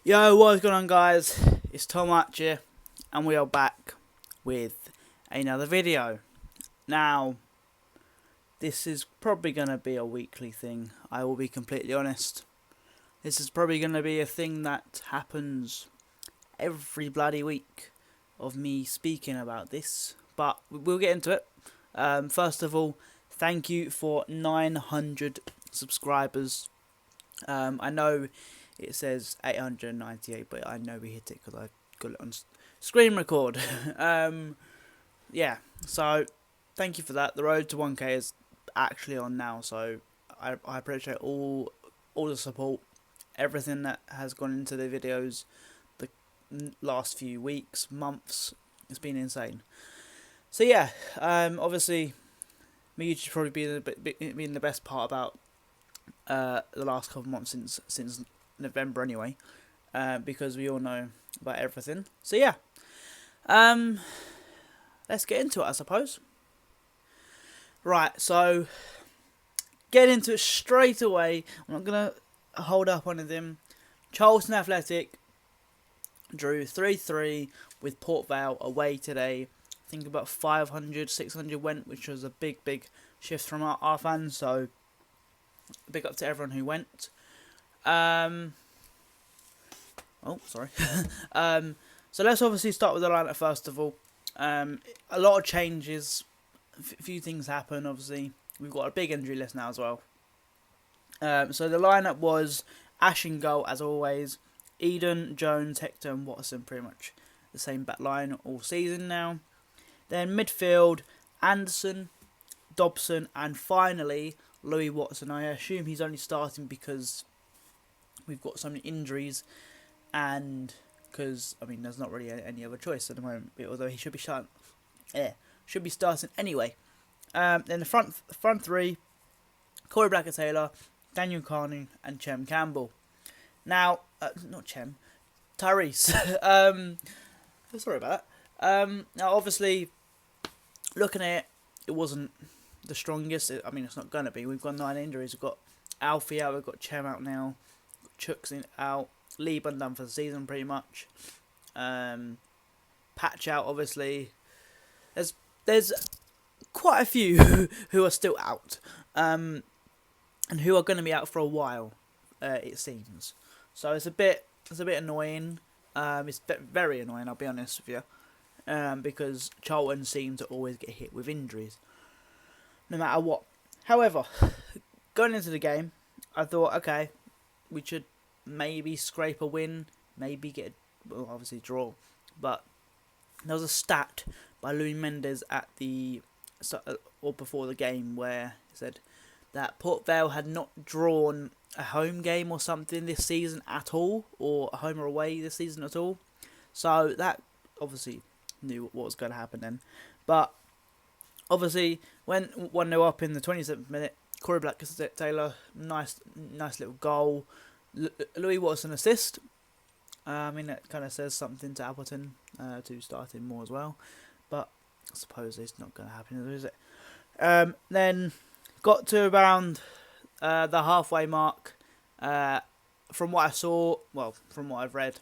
Yo, what's going on, guys? It's Tom here, and we are back with another video. Now, this is probably going to be a weekly thing, I will be completely honest. This is probably going to be a thing that happens every bloody week of me speaking about this, but we'll get into it. First of all, thank you for 900 subscribers. I know it says 898, but I know we hit it because I got it on screen record. Yeah, so thank you for that. The road to 1k is actually on now, so I appreciate all the support, everything that has gone into the videos the last few weeks, months. It's been insane. So yeah, obviously, me YouTube's probably been the best part about the last couple of months since November anyway, because we all know about everything. So yeah, let's get into it, I suppose. Right, so get into it straight away. I'm not gonna hold up on them. Charlton Athletic drew 3-3 with Port Vale away today. I think about 500, 600 went, which was a big shift from our fans. So big up to everyone who went. Oh, sorry. So let's obviously start with the lineup first of all. A lot of changes. A few things happen, obviously. We've got a big injury list now as well. So the lineup was Ash in goal, as always. Eden, Jones, Hector and Watson, pretty much the same back line all season now. Then midfield, Anderson, Dobson, and finally Louis Watson. I assume he's only starting because we've got so many injuries, and because there's not really any other choice at the moment. Although he should be starting, anyway. Then the front three: Corey Blacker-Taylor, Daniel Carney, and Chem Campbell. Now, not Chem, Tyrese. Sorry about that. Now, obviously, looking at it, it wasn't the strongest. It's not gonna be. We've got 9 injuries. We've got Alfie out. We've got Chem out now. Chuck's out. Liban done for the season pretty much. Patch out, obviously. There's quite a few who are still out, and who are going to be out for a while. It seems. So it's a bit annoying. It's very annoying, I'll be honest with you, because Charlton seem to always get hit with injuries, no matter what. However, going into the game, I thought, okay, we should maybe scrape a win, maybe get obviously draw. But there was a stat by Louis Mendes at before the game where he said that Port Vale had not drawn a home game or something this season at all, or a home or away this season at all. So that obviously knew what was going to happen then. But obviously, when 1-0 up in the 27th minute, Corey Blacker-Taylor, nice little goal. Louis Watson assist. That kind of says something to Appleton to start him more as well. But I suppose it's not going to happen, is it? Then got to around the halfway mark. From what I saw, from what I've read,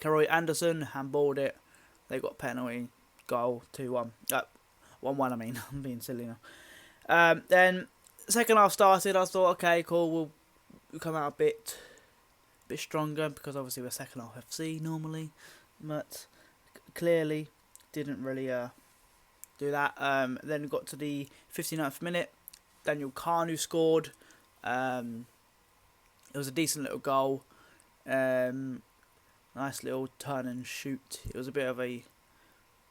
Karoy Anderson handballed it. They got penalty, goal, 2-1. 1-1, I'm being silly now. Then second half started. I thought, okay, cool, we'll come out a bit stronger, because obviously we're second half FC normally, but clearly didn't really do that. Then we got to the 59th minute. Daniel Carnu scored. It was a decent little goal. Nice little turn and shoot. It was a bit of a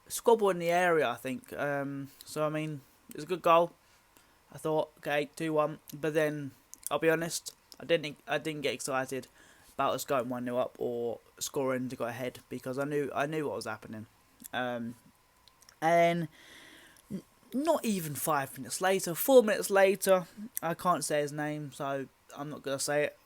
squabble in the area, I think. So it was a good goal. I thought, okay, 2-1, but then I'll be honest, I didn't get excited about us going 1-0 up or scoring to go ahead, because I knew what was happening. And not even 5 minutes later, 4 minutes later, I can't say his name, so I'm not gonna say it.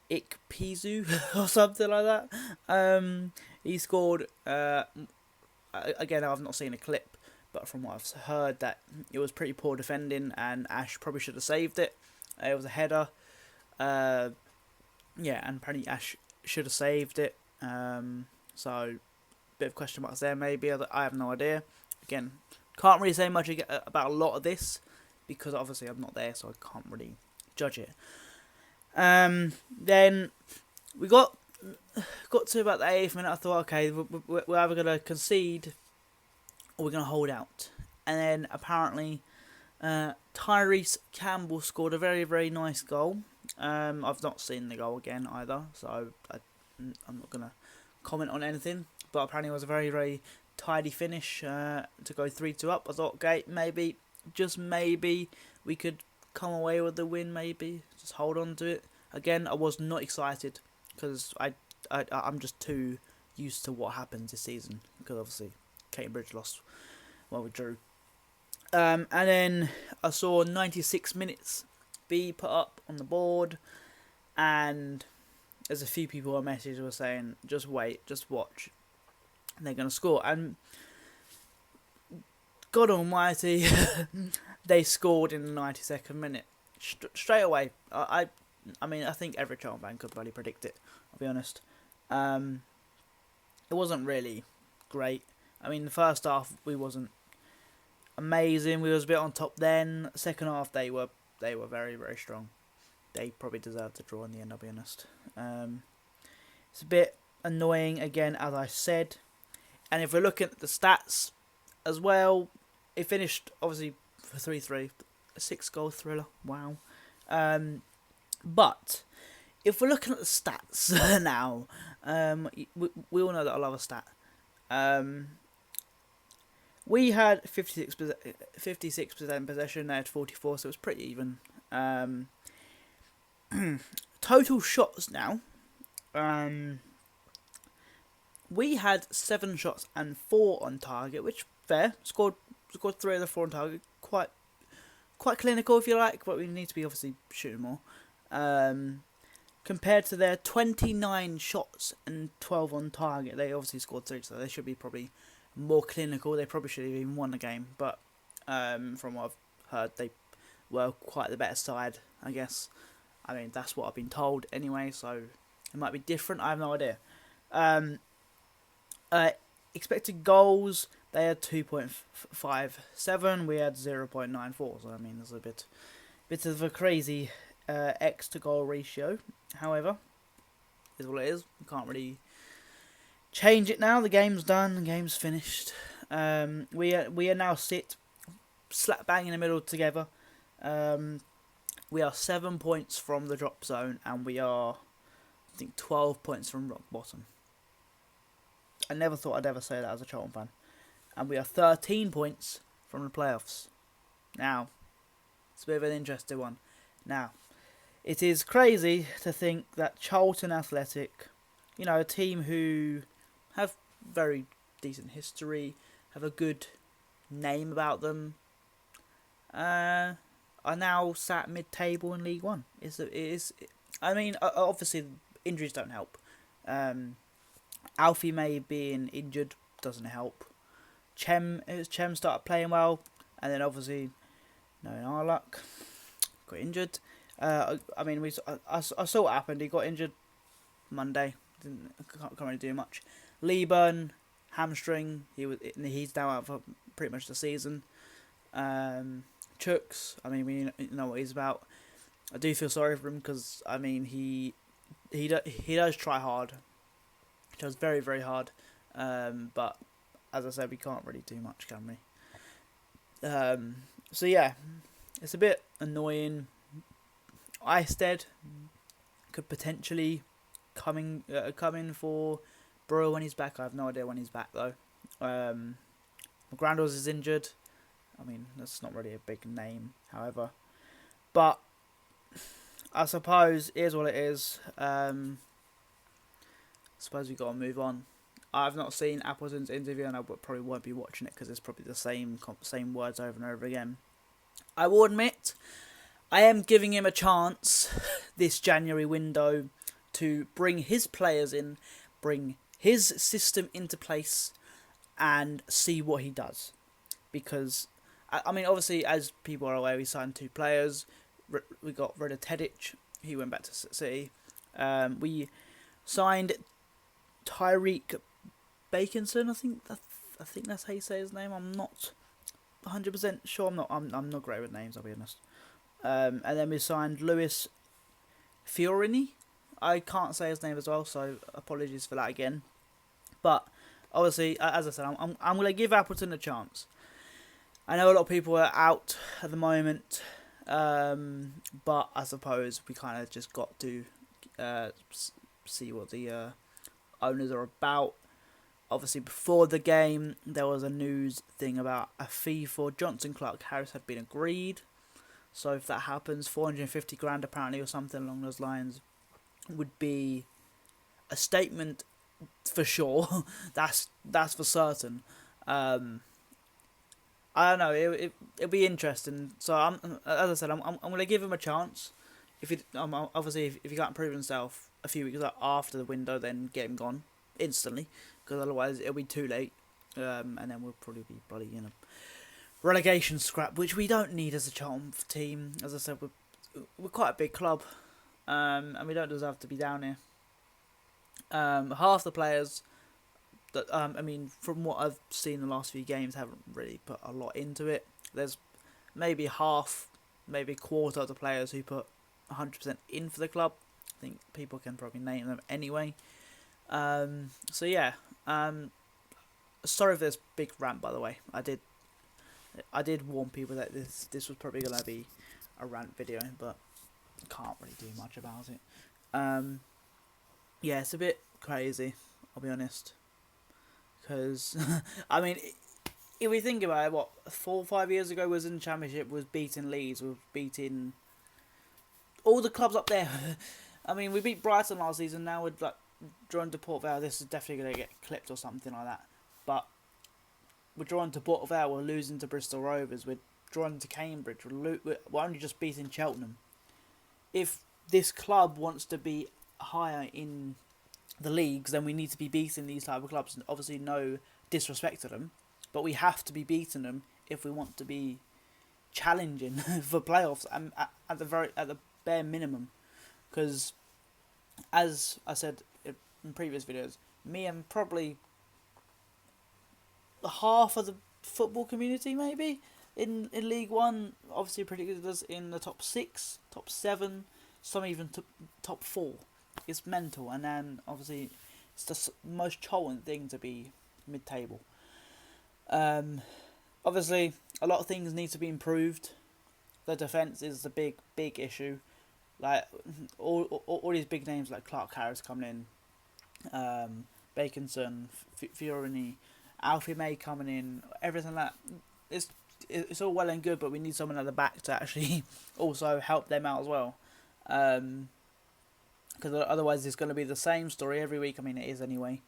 Ikpizu or something like that. He scored. Again, I've not seen a clip, but from what I've heard, that it was pretty poor defending, and Ash probably should have saved it. It was a header. yeah, and apparently Ash should have saved it. So bit of question marks there. Maybe I have no idea. Again, can't really say much about a lot of this because obviously I'm not there, so I can't really judge it. Then we got to about the 8th minute. I thought, okay, we're either going to concede or we're going to hold out. And then apparently Tyrese Campbell scored a very, very nice goal. I've not seen the goal again either, so I'm not going to comment on anything. But apparently it was a very, very tidy finish to go 3-2 up. I thought, okay, maybe, just maybe, we could come away with the win, maybe. Just hold on to it. Again, I was not excited because I'm just too used to what happens this season. Because obviously, Cambridge lost, well, we drew. And then I saw 96 minutes be put up on the board. And there's a few people on message who were saying, just wait, just watch. They're going to score. And God almighty, they scored in the 92nd minute. Straight away. I mean, I think every Charlton fan could probably predict it, I'll be honest. It wasn't really great. I mean, the first half, we wasn't amazing. We was a bit on top then. Second half, they were very, very strong. They probably deserved to draw in the end, I'll be honest. It's a bit annoying, again, as I said. And if we're looking at the stats as well, it finished, obviously, for 3-3. A 6-goal thriller. Wow. But if we're looking at the stats now, we all know that I love a stat. We had 56% possession, they had 44, so it was pretty even. Total shots now. We had 7 shots and 4 on target, which fair. Scored 3 of the 4 on target. Quite clinical, if you like, but we need to be obviously shooting more. Compared to their 29 shots and 12 on target, they obviously scored 3, so they should be probably more clinical. They probably should have even won the game, but from what I've heard, they were quite the better side, I guess. I mean, that's what I've been told anyway, so it might be different. I have no idea. Expected goals, they had 2.57. We had 0.94. So I mean, there's a bit of a crazy X to goal ratio. However, is what it is. We can't really change it now. The game's done. The game's finished. We are now sit slap bang in the middle together. We are 7 points from the drop zone, and we are, I think, 12 points from rock bottom. I never thought I'd ever say that as a Charlton fan. And we are 13 points from the playoffs. Now, it's a bit of an interesting one. Now, it is crazy to think that Charlton Athletic, you know, a team who have very decent history, have a good name about them, are now sat mid-table in League One. I mean, obviously, injuries don't help. Alfie May being injured doesn't help. Chem started playing well, and then obviously, no, in our luck, got injured. I mean, I saw what happened. He got injured Monday. Can't really do much. Leeburn, hamstring. He's now out for pretty much the season. Chooks, I mean, we know what he's about. I do feel sorry for him because I mean he does try hard. He tries very, very hard. But as I said, we can't really do much, can we? So yeah, it's a bit annoying. Istead could potentially come in for Brewer when he's back. I have no idea when he's back though. McGrandles is injured. I mean, that's not really a big name, however. But I suppose it is what it is. I suppose we've got to move on. I've not seen Appleton's interview, and I probably won't be watching it because it's probably the same words over and over again. I will admit, I am giving him a chance this January window to bring his players in, bring his system into place, and see what he does. Because, I mean, obviously, as people are aware, we signed 2 players. We got rid of Tedic. He went back to City. We signed Tyreek Baconson. I think that's how you say his name. I'm not 100% sure. I'm not great with names, I'll be honest. And then we signed Lewis Fiorini. I can't say his name as well, so apologies for that again. But obviously, as I said, I'm going to give Appleton a chance. I know a lot of people are out at the moment, but I suppose we kind of just got to see what the owners are about. Obviously, before the game, there was a news thing about a fee for Johnson Clark Harris had been agreed. So if that happens, 450 grand apparently, or something along those lines, would be a statement for sure. that's for certain. I don't know. It'll be interesting. So as I said, I'm gonna give him a chance. If he can't prove himself a few weeks after the window, then get him gone instantly, because otherwise it'll be too late. And then we'll probably be bloody in a relegation scrap, which we don't need as a Charlton team. As I said, we're quite a big club, and we don't deserve to be down here. Half the players that from what I've seen the last few games, haven't really put a lot into it. There's maybe a quarter of the players who put 100% in for the club. I think people can probably name them anyway. So yeah. Sorry for this big rant, by the way. I did warn people that this was probably gonna be a rant video, but can't really do much about it. Yeah, it's a bit crazy, I'll be honest. Because if we think about it, what 4 or 5 years ago was in the Championship, was beating Leeds, was beating all the clubs up there. We beat Brighton last season. Now we're drawn to Port Vale. This is definitely gonna get clipped or something like that. But we're drawn to Port Vale. We're losing to Bristol Rovers. We're drawn to Cambridge. We're only just beating Cheltenham. If this club wants to be higher in the leagues, then we need to be beating these type of clubs. And obviously, no disrespect to them, but we have to be beating them if we want to be challenging for playoffs, and at the bare minimum. Because, as I said in previous videos, me and probably half of the football community, maybe in League One, obviously predicted us in the top 6, top 7, some even top 4. It's mental, and then obviously it's the most Charlton thing to be mid-table. Obviously, a lot of things need to be improved. The defence is the big issue. Like all these big names like Clark Harris coming in, Baconson, Fiorini, Alfie May coming in, everything like that. It's all well and good, but we need someone at the back to actually also help them out as well. Because otherwise it's going to be the same story every week. It is anyway.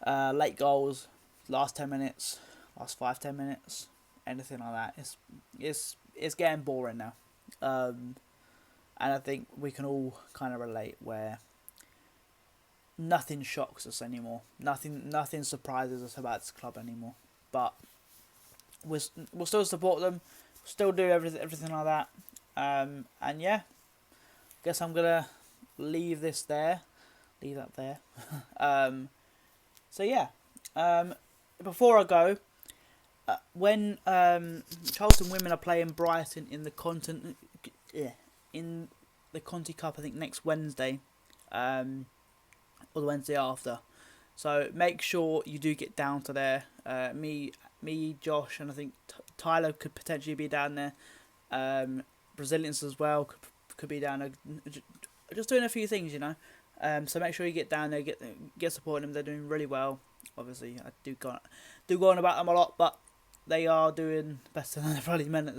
Late goals, last 10 minutes, last 5-10 minutes, anything like that. It's getting boring now. And I think we can all kind of relate where nothing shocks us anymore. Nothing surprises us about this club anymore. But we'll still support them. Still do everything like that. And yeah, guess I'm gonna leave that there. So yeah. Before I go, when Charlton women are playing Brighton in the Conti Cup, I think next Wednesday, or the Wednesday after. So make sure you do get down to there. Me, Josh, and I think Tyler could potentially be down there. Brazilians as well could be down there. Just doing a few things, So make sure you get down there, get supporting them. They're doing really well. Obviously, I do go on about them a lot, but they are doing better than they probably meant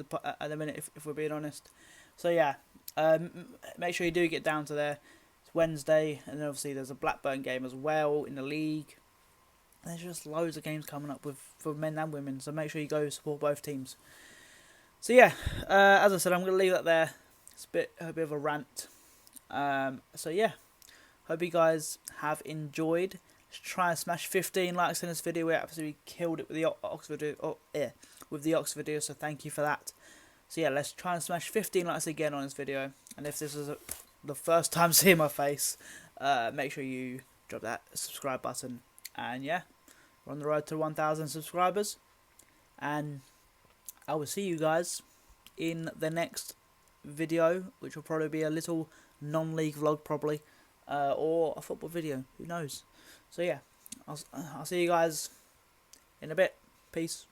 at the minute, if we're being honest. So yeah, make sure you do get down to there. It's Wednesday, and then obviously there's a Blackburn game as well in the league. There's just loads of games coming up for men and women, so make sure you go support both teams. So yeah, as I said, I'm going to leave that there. It's a bit of a rant. So yeah, hope you guys have enjoyed. Let's try and smash 15 likes in this video. We absolutely killed it with the Oxford video, so thank you for that. So yeah, let's try and smash 15 likes again on this video. And if this is the first time seeing my face, make sure you drop that subscribe button. And yeah, we're on the road to 1,000 subscribers. And I will see you guys in the next video, which will probably be a little non-league vlog probably, or a football video, who knows. So yeah, I'll see you guys in a bit. Peace.